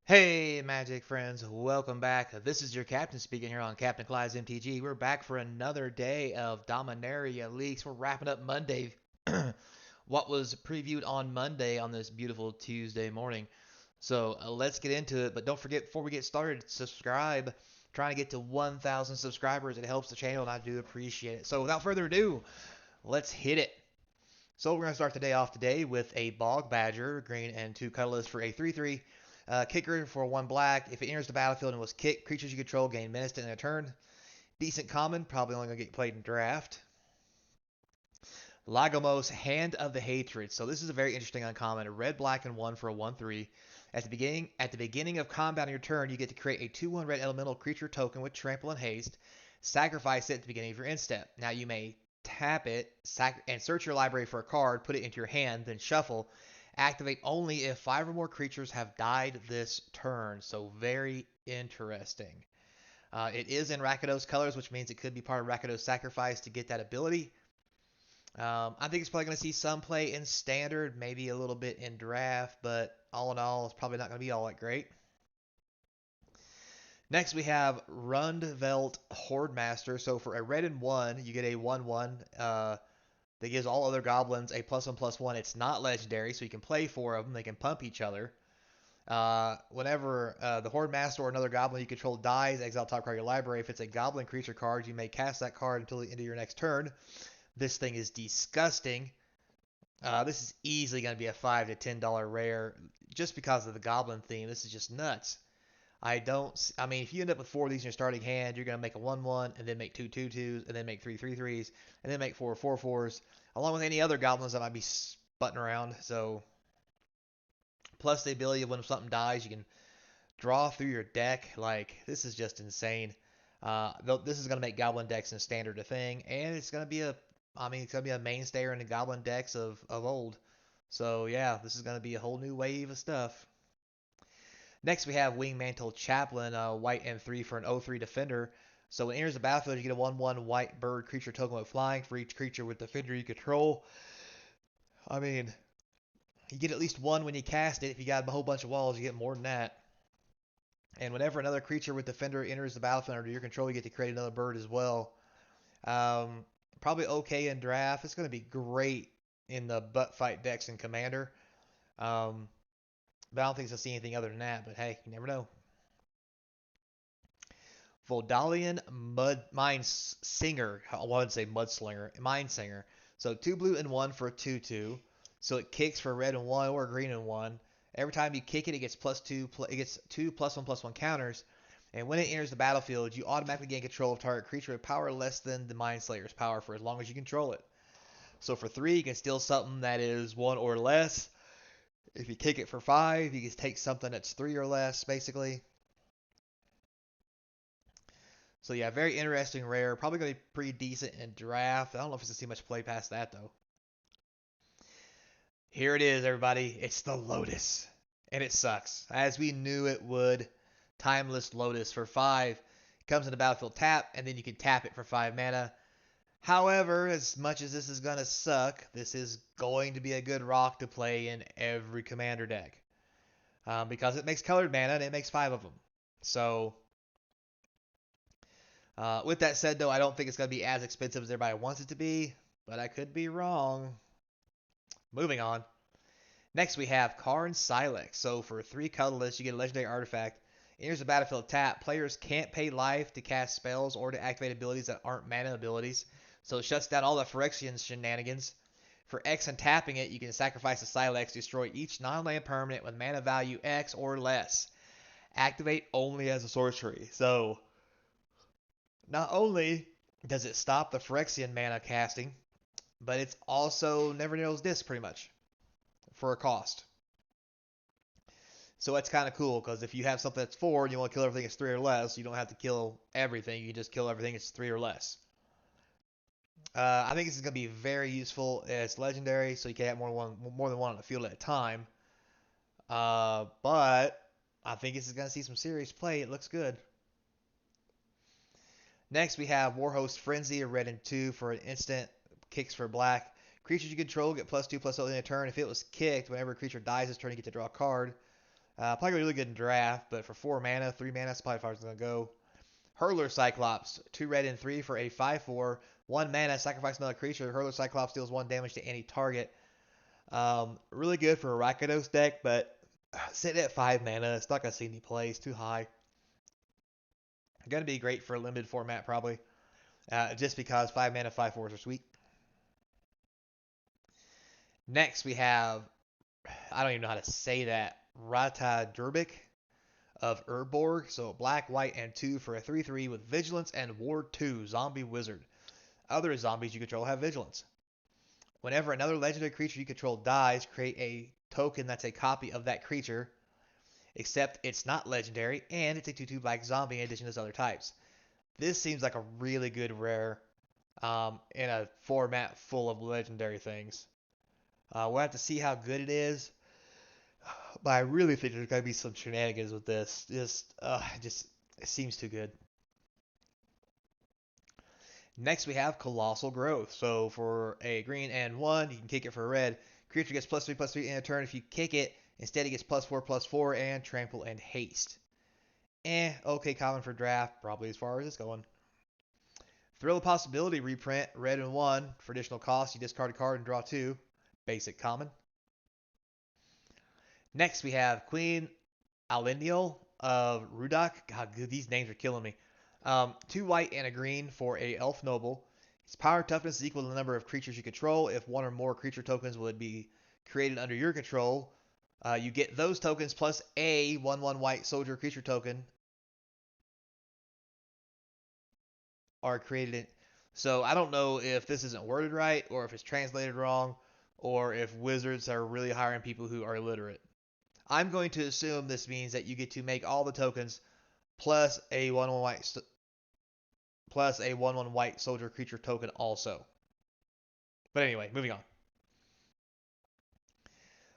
Hey, Magic friends, welcome back. This is your captain speaking here on Captain Clyde's MTG. We're back for another day of Dominaria leaks. We're wrapping up Monday, what was previewed on Monday on this beautiful Tuesday morning. So let's get into it. But don't forget, before we get started, subscribe. Trying to get to 1,000 subscribers. It helps the channel, and I do appreciate it. So without further ado, let's hit it. So we're going to start the day off today with a Bog Badger, green and two colorless for a 3/3. Kicker for one black. If it enters the battlefield and was kicked, creatures you control gain menace in a turn. Decent common, probably only going to get played in draft. Lagomos, Hand of the Hatred. So this is a very interesting uncommon. A red, black, and one for a 1/3. At the beginning of combat on your turn, you get to create a 2/1 red elemental creature token with trample and haste. Sacrifice it at the beginning of your end step. Now you may tap it and search your library for a card, put it into your hand, then shuffle. Activate only if 5 or more creatures have died this turn. So very interesting. It is in Rakdos colors, which means it could be part of Rakdos Sacrifice to get that ability. I think it's probably going to see some play in standard, maybe a little bit in draft, but all in all, it's probably not going to be all that great. Next, we have Rundvelt Hordemaster. So for a red and one, you get a 1/1 that gives all other goblins a +1/+1. It's not legendary, so you can play four of them. They can pump each other. Whenever the Horde Master or another goblin you control dies, exile top card of your library. If it's a goblin creature card, you may cast that card until the end of your next turn. This thing is disgusting. This is easily going to be a $5 to $10 rare just because of the goblin theme. This is just nuts. I mean, if you end up with four of these in your starting hand, you're going to make a 1/1 and then make two 2/2s and then make three 3/3s and then make four 4/4s along with any other goblins that might be sputting around. So, plus the ability of when something dies, you can draw through your deck. Like, this is just insane. This is going to make goblin decks in standard a thing, and it's going to be it's going to be a mainstay in the goblin decks of old. So, yeah, this is going to be a whole new wave of stuff. Next, we have Wingmantle Chaplain, white and 3 for an 0/3 defender. So when it enters the battlefield, you get a 1/1 white bird creature token with flying for each creature with defender you control. I mean, you get at least one when you cast it. If you got a whole bunch of walls, you get more than that. And whenever another creature with defender enters the battlefield under your control, you get to create another bird as well. Um, Probably okay in draft. It's going to be great in the butt fight decks and commander. Um, but I don't think it's going to see anything other than that. But hey, you never know. Voldalian Mine Singer. I wanted to say Mudslinger. Mine Singer. So 2 blue and 1 for a 2/2. So it kicks for red and 1 or green and 1. Every time you kick it, it gets +2. It gets two +1/+1 counters. And when it enters the battlefield, you automatically gain control of target creature with power less than the Mind Slayer's power for as long as you control it. So for 3, you can steal something that is 1 or less. If you kick it for 5, you can take something that's 3 or less, basically. So yeah, very interesting rare. Probably going to be pretty decent in draft. I don't know if it's going to see much play past that though. Here it is, everybody. It's the Lotus. And it sucks. As we knew it would. Timeless Lotus for 5. It comes in the battlefield tap, and then you can tap it for 5 mana. However, as much as this is going to suck, this is going to be a good rock to play in every commander deck. Because it makes colored mana, and it makes 5 of them. So with that said, though, I don't think it's going to be as expensive as everybody wants it to be, but I could be wrong. Moving on. Next, we have Karn Silex. So for 3 colorless, you get a legendary artifact. Enters the battlefield tap. Players can't pay life to cast spells or to activate abilities that aren't mana abilities. So it shuts down all the Phyrexian shenanigans. For X and tapping it, you can sacrifice a Silex, destroy each non-land permanent with mana value X or less. Activate only as a sorcery. So not only does it stop the Phyrexian mana casting, but it's also Never Needle's Disc pretty much for a cost. So that's kind of cool because if you have something that's 4 and you want to kill everything that's 3 or less, you don't have to kill everything. You can just kill everything that's 3 or less. I think this is going to be very useful. It's legendary, so you can have more than one on the field at a time. But I think this is going to see some serious play. It looks good. Next, we have Warhost Frenzy, a red and 2 for an instant, kicks for black. Creatures you control get +2/+0 in a turn. If it was kicked, whenever a creature dies this turn, you get to draw a card. Probably gonna be really good in draft, but for 4 mana, 3 mana, that's probably how it's gonna go. Hurler Cyclops, 2 red and 3 for a 5/4. 1 mana, sacrifice another creature. Hurler Cyclops deals 1 damage to any target. Really good for a Rakdos deck, but sitting at 5 mana, it's not gonna see any play. It's too high. Gonna be great for a limited format probably, just because 5 mana 5/4s are sweet. Next we have, I don't even know how to say that, Rata Durbik of Urborg. So black, white, and 2 for a 3/3 with Vigilance and Ward 2, Zombie Wizard. Other zombies you control have Vigilance. Whenever another legendary creature you control dies, create a token that's a copy of that creature, except it's not legendary, and it's a 2/2 black zombie in addition to its other types. This seems like a really good rare in a format full of legendary things. We'll have to see how good it is, but I really think there's going to be some shenanigans with this. Just it seems too good. Next, we have Colossal Growth. So for a green and 1, you can kick it for a red. Creature gets +3/+3 in a turn. If you kick it, instead it gets +4/+4 and trample and haste. Okay, common for draft, probably as far as it's going. Thrill of Possibility reprint, red and 1. For additional cost, you discard a card and draw 2. Basic common. Next, we have Queen Alenial of Rudak. God, these names are killing me. 2 white and a green for a elf noble. Its power toughness is equal to the number of creatures you control. If one or more creature tokens would be created under your control, you get those tokens plus a 1/1 white soldier creature token are created. So I don't know if this isn't worded right, or if it's translated wrong, or if wizards are really hiring people who are illiterate. I'm going to assume this means that you get to make all the tokens plus a 1/1 white soldier creature token also. But anyway, moving on.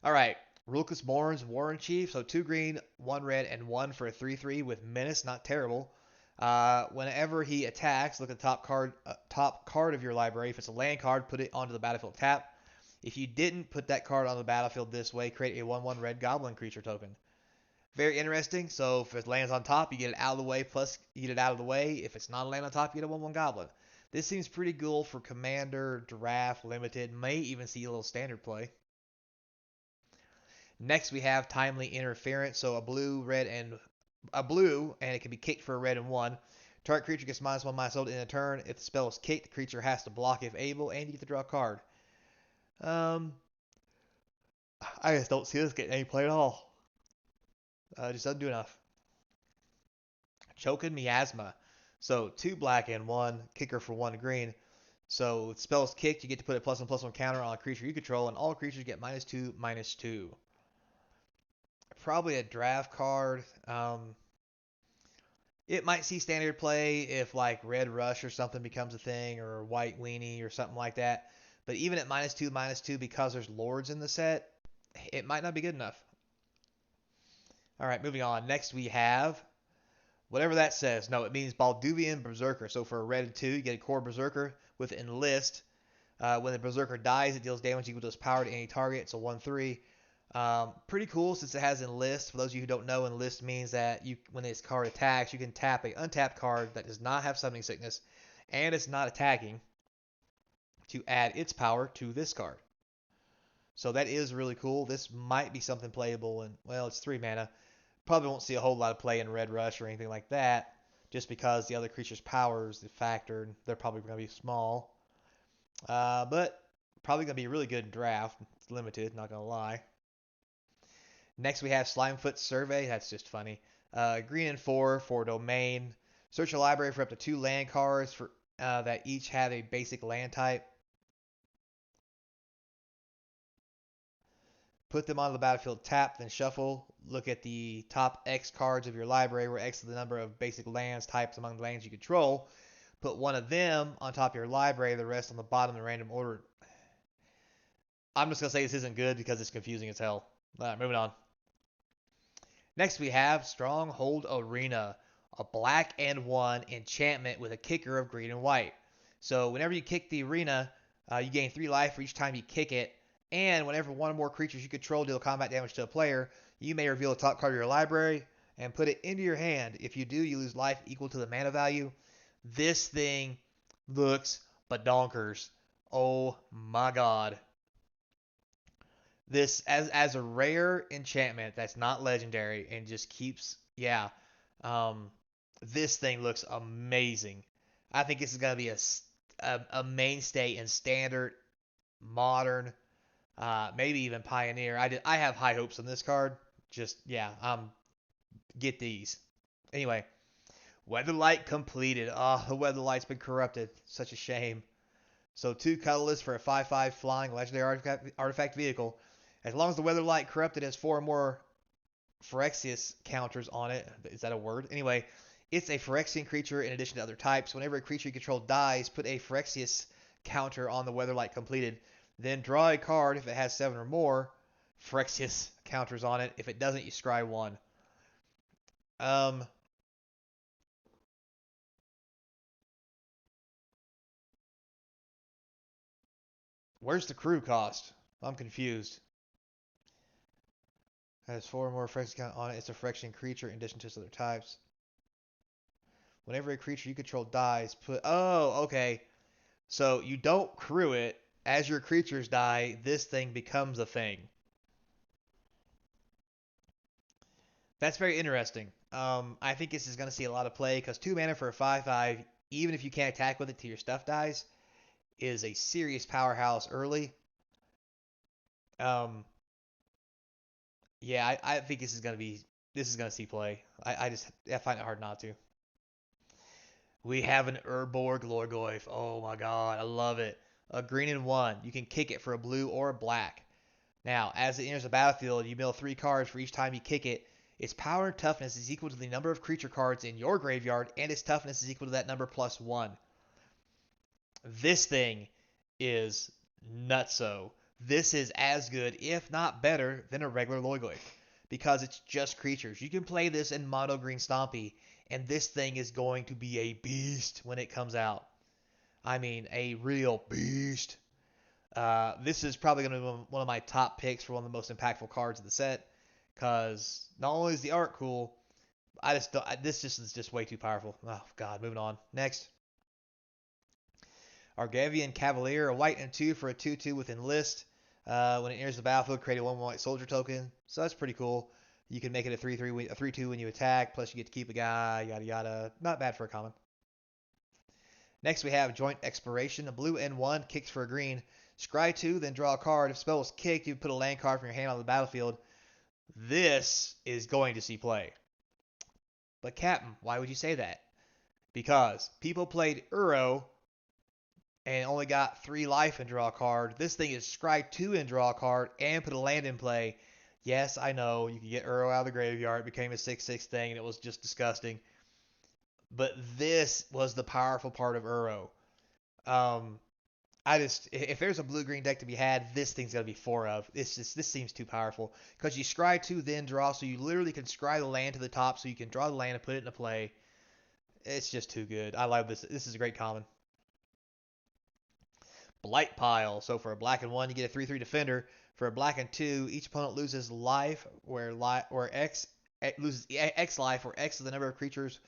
All right, Rulkus Morn's Warren Chief. So 2 green, 1 red, and 1 for a 3/3 with Menace. Not terrible. Whenever he attacks, look at the top card of your library. If it's a land card, put it onto the battlefield tap. If you didn't put that card on the battlefield this way, create a 1/1 red goblin creature token. Very interesting. So if it lands on top, you get it out of the way, plus you get it out of the way. If it's not a land on top, you get a 1/1 goblin. This seems pretty cool for commander, draft, limited, may even see a little standard play. Next we have Timely Interference. So a blue, and it can be kicked for a red and 1. Target creature gets -1/-0 in a turn. If the spell is kicked, the creature has to block if able, and you get to draw a card. I just don't see this getting any play at all. Just doesn't do enough. Chokin Miasma. So 2 black and 1, kicker for 1 green. So if the spell is kicked, you get to put a +1/+1 counter on a creature you control, and all creatures get -2/-2. Probably a draft card. It might see standard play if like Red Rush or something becomes a thing, or White Weenie or something like that. But even at -2/-2, because there's lords in the set, it might not be good enough. All right, moving on. Next we have whatever that says. No, it means Balduvian Berserker. So for a red and 2, you get a core Berserker with Enlist. When the Berserker dies, it deals damage equal to its power to any target. It's a 1/3. Pretty cool since it has Enlist. For those of you who don't know, Enlist means that when this card attacks, you can tap a untapped card that does not have Summoning Sickness and it's not attacking to add its power to this card. So that is really cool. This might be something playable, and well, it's 3 mana. Probably won't see a whole lot of play in Red Rush or anything like that, just because the other creature's powers, the factor, and they're probably going to be small. But probably going to be really good in draft. It's limited, not going to lie. Next we have Slimefoot Survey. That's just funny. Green and 4 for domain. Search your library for up to 2 land cards that each have a basic land type. Put them on the battlefield tap, then shuffle. Look at the top X cards of your library, where X is the number of basic lands types among the lands you control. Put one of them on top of your library, the rest on the bottom in random order. I'm just going to say this isn't good because it's confusing as hell. Alright, moving on. Next we have Stronghold Arena, a black and 1 enchantment with a kicker of green and white. So whenever you kick the arena, you gain 3 life for each time you kick it. And whenever one or more creatures you control deal combat damage to a player, you may reveal a top card of your library and put it into your hand. If you do, you lose life equal to the mana value. This thing looks badonkers. Oh my god. This as a rare enchantment that's not legendary and just keeps um this thing looks amazing. I think this is going to be a mainstay in standard, modern, maybe even pioneer. I have high hopes on this card. Just get these. Anyway, Weatherlight completed. Oh, the Weatherlight's been corrupted. Such a shame. So 2 colorless for a 5/5 flying legendary artifact vehicle. As long as the Weatherlight corrupted has 4 or more Phyrexian counters on it. Is that a word? Anyway, it's a Phyrexian creature in addition to other types. Whenever a creature you control dies, put a Phyrexian counter on the Weatherlight completed. Then draw a card if it has 7 or more Phyrexian counters on it. If it doesn't, you scry 1. Um, where's the crew cost? I'm confused. Has 4 or more Phyrexian count on it. It's a Phyrexian creature in addition to its other types. Whenever a creature you control dies, put... Oh, okay. So you don't crew it. As your creatures die, this thing becomes a thing. That's very interesting. I think this is going to see a lot of play because 2 mana for a 5/5, even if you can't attack with it till your stuff dies, is a serious powerhouse early. Um, I think this is going to see play. I find it hard not to. We have an urborg logoy. Oh my god, I love it. A green and 1. You can kick it for a blue or a black. Now, as it enters the battlefield, you mill 3 cards for each time you kick it. Its power and toughness is equal to the number of creature cards in your graveyard, and its toughness is equal to that number plus 1. This thing is nutso. This is as good, if not better, than a regular Logoy. Because it's just creatures. You can play this in mono green Stompy, and this thing is going to be a beast when it comes out. I mean, a real beast. This is probably going to be one of my top picks for one of the most impactful cards of the set. Because not only is the art cool, this just is just way too powerful. Oh god, moving on. Next, our gavion cavalier, a white and 2 for a 2/2 with enlist. When it enters the battlefield, create a 1/1 white soldier token. So that's pretty cool. You can make it a 3/3, a 3/2 when you attack. Plus you get to keep a guy. Yada yada. Not bad for a common. Next we have joint exploration. A blue and 1 kicks for a green. Scry 2, then draw a card. If spell is kicked, you put a land card from your hand on the battlefield. This is going to see play. But Captain, why would you say that? Because people played Uro and only got 3 life and draw a card. This thing is scry 2 and draw a card and put a land in play. Yes, I know, you can get Uro out of the graveyard. It became a 6/6 thing and it was just disgusting. But this was the powerful part of Uro. If there's a blue-green deck to be had, this thing's got to be 4 of. This seems too powerful. Because you scry 2, then draw, so you literally can scry the land to the top, so you can draw the land and put it into play. It's just too good. I love this. This is a great common. Blight Pile. So for a black and 1, you get a 3/3 defender. For a black and 2, each opponent loses life, where X loses X life, where X is the number of creatures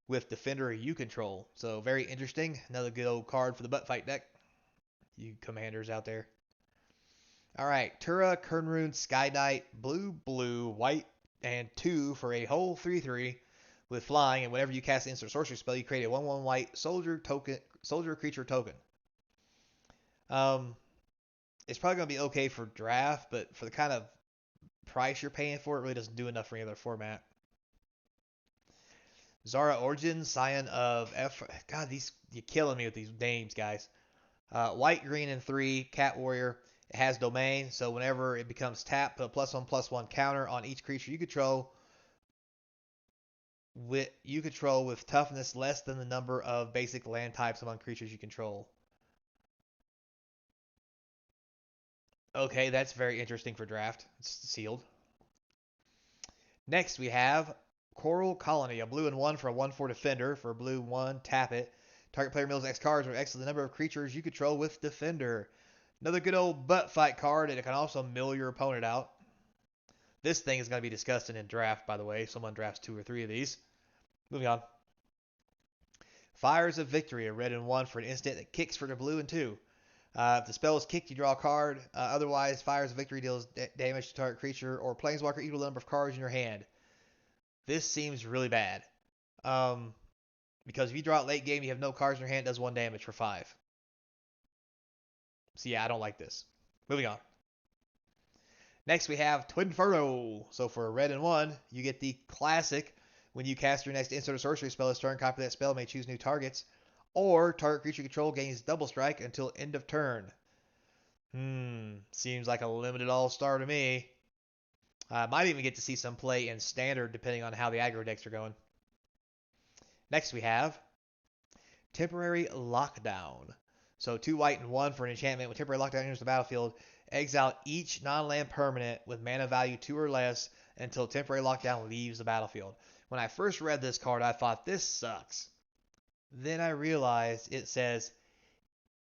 with defender you control. So very interesting. Another good old card for the butt fight deck. You commanders out there. All right, Tura, Kernrune, Sky Knight, blue, white, and 2 for a whole 3/3 with flying. And whenever you cast an instant sorcery spell, you create a 1/1 white soldier creature token. It's probably gonna be okay for draft, but for the kind of price you're paying for, it really doesn't do enough for any other format. Zara Origin, Scion of F. God, you're killing me with these names, guys. White, green, and 3, Cat Warrior. It has domain, so whenever it becomes tapped, put a +1/+1 counter on each creature you control with toughness less than the number of basic land types among creatures you control. Okay, that's very interesting for draft. It's sealed. Next, we have Coral Colony, a blue and 1 for a 1/4 defender. For a blue 1, tap it. Target player mills X cards, where X is the number of creatures you control with defender. Another good old butt fight card, and it can also mill your opponent out. This thing is going to be disgusting in draft, by the way. Someone drafts 2 or 3 of these. Moving on. Fires of Victory, a red and 1 for an instant that kicks for the blue and 2. If the spell is kicked, you draw a card. Otherwise, Fires of Victory deals damage to target creature or planeswalker equal to the number of cards in your hand. This seems really bad. Because if you draw it late game, you have no cards in your hand, it does 1 damage for 5. So yeah, I don't like this. Moving on. Next we have Twinferno. So for a red and 1, you get the classic. When you cast your next instant or sorcery spell this turn, copy that spell, may choose new targets. Or target creature control gains double strike until end of turn. Seems like a limited all-star to me. Might even get to see some play in standard depending on how the aggro decks are going. Next we have Temporary Lockdown. So 2 white and 1 for an enchantment. When Temporary Lockdown enters the battlefield, exile each non-land permanent with mana value 2 or less until Temporary Lockdown leaves the battlefield. When I first read this card, I thought, this sucks. Then I realized it says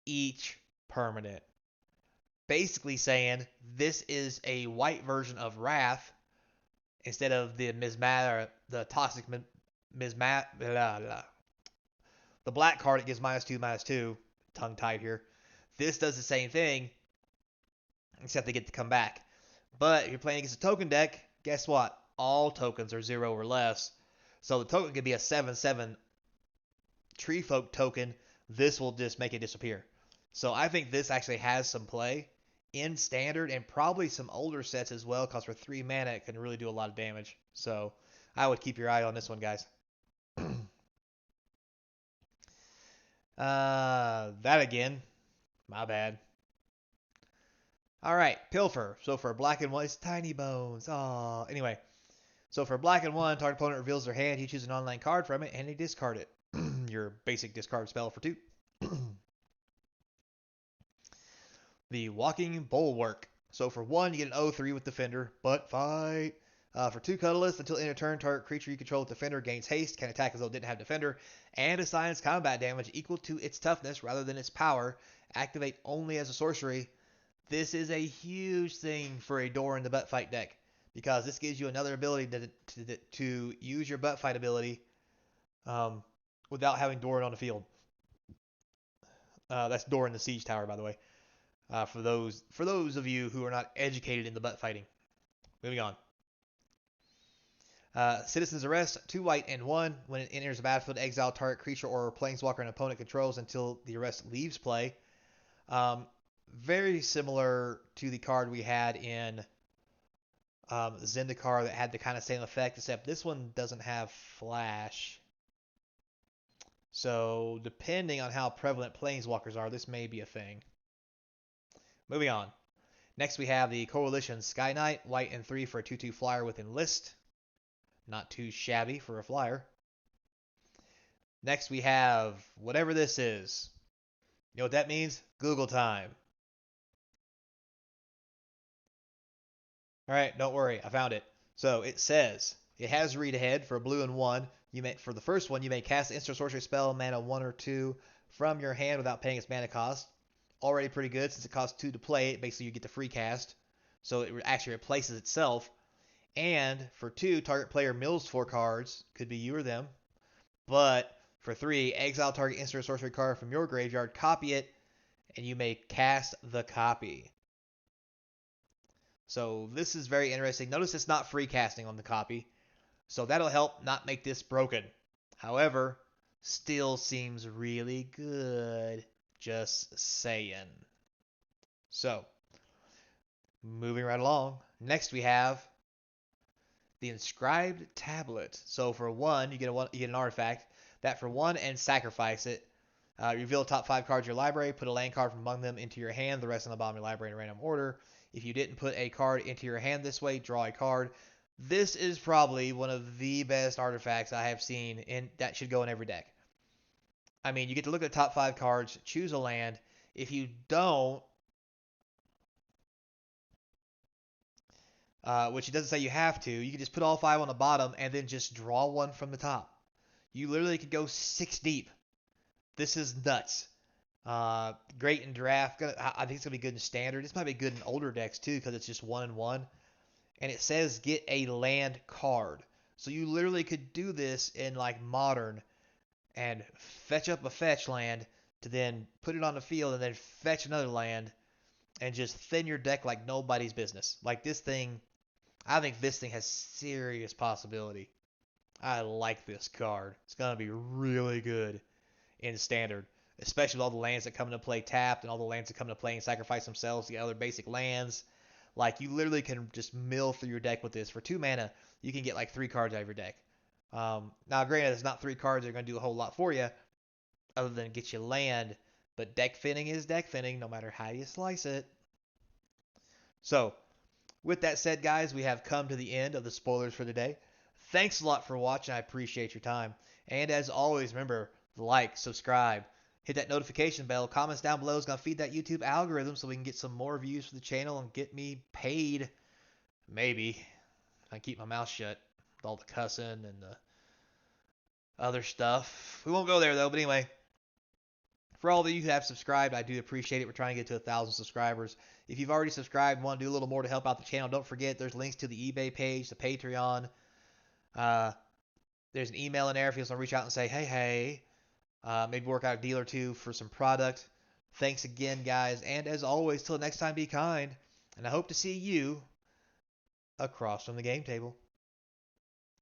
each permanent. Basically saying this is a white version of Wrath instead of the the toxic Miasma. The black card, it gives -2/-2. Tongue tied here. This does the same thing, except they get to come back. But if you're playing against a token deck, guess what? All tokens are 0 or less. So the token could be a 7/7 Tree Folk token. This will just make it disappear. So I think this actually has some play in standard and probably some older sets as well, because for 3 mana it can really do a lot of damage. So I would keep your eye on this one, guys. That again. My bad. Alright, Pilfer. So for black and 1, it's Tiny Bones. Aw. Anyway. So for black and 1, target opponent reveals their hand. You choose an online card from it, and they discard it. Your basic discard spell for 2. The Walking Bulwark. So for 1, you get an 0/3 with Defender, but fight. For 2 colorless, until end of turn, target creature you control with Defender gains haste, can attack as though it didn't have Defender, and assigns combat damage equal to its toughness rather than its power. Activate only as a sorcery. This is a huge thing for a Door in the Butt Fight deck, because this gives you another ability to use your Butt Fight ability without having Doran on the field. That's Doran the Siege Tower, by the way. For those of you who are not educated in the butt fighting. Moving on. Citizen's Arrest, 2 white and 1. When it enters the battlefield, exile target creature or planeswalker an opponent controls until the arrest leaves play. Very similar to the card we had in Zendikar that had the kind of same effect, except this one doesn't have flash. So depending on how prevalent planeswalkers are, this may be a thing. Moving on. Next we have the Coalition Sky Knight, white and 3 for a 2/2 flyer with Enlist. Not too shabby for a flyer. Next we have whatever this is. You know what that means? Google time. Alright, don't worry, I found it. So it says, it has read ahead for a blue and 1. For the first one, you may cast an instant sorcery spell, mana 1 or 2, from your hand without paying its mana cost. Already pretty good since it costs 2 to play it. Basically, you get the free cast. So it actually replaces itself. And for 2, target player mills 4 cards. Could be you or them. But for 3, exile target instant or sorcery card from your graveyard, copy it, and you may cast the copy. So this is very interesting. Notice it's not free casting on the copy. So that'll help not make this broken. However, still seems really good. Just saying. So, moving right along. Next we have the Inscribed Tablet. So for 1, you get an artifact. That for 1 and sacrifice it. Reveal the top 5 cards of your library. Put a land card from among them into your hand. The rest on the bottom of your library in random order. If you didn't put a card into your hand this way, draw a card. This is probably one of the best artifacts I have seen, and that should go in every deck. I mean, you get to look at the top 5 cards, choose a land. If you don't, which it doesn't say you have to, you can just put all 5 on the bottom and then just draw one from the top. You literally could go 6 deep. This is nuts. Great in draft. I think it's gonna be good in standard. This might be good in older decks too because it's just 1 and 1. And it says get a land card. So you literally could do this in like modern and fetch up a fetch land to then put it on the field and then fetch another land and just thin your deck like nobody's business. Like this thing, I think this thing has serious possibility. I like this card. It's gonna be really good in standard, especially with all the lands that come into play tapped and all the lands that come into play and sacrifice themselves to get other basic lands. Like you literally can just mill through your deck with this. For 2 mana, you can get like 3 cards out of your deck. Now, granted, it's not 3 cards that are going to do a whole lot for you, other than get you land. But deck thinning is deck thinning, no matter how you slice it. So, with that said, guys, we have come to the end of the spoilers for today. Thanks a lot for watching. I appreciate your time. And as always, remember, like, subscribe, hit that notification bell. Comments down below is going to feed that YouTube algorithm so we can get some more views for the channel and get me paid. Maybe. If I keep my mouth shut with all the cussing and the other stuff. We won't go there, though. But anyway, for all of you who have subscribed, I do appreciate it. We're trying to get to 1,000 subscribers. If you've already subscribed and want to do a little more to help out the channel, don't forget there's links to the eBay page, the Patreon. There's an email in there if you want to reach out and say, hey. Maybe work out a deal or two for some product. Thanks again, guys. And as always, till next time, be kind. And I hope to see you across from the game table.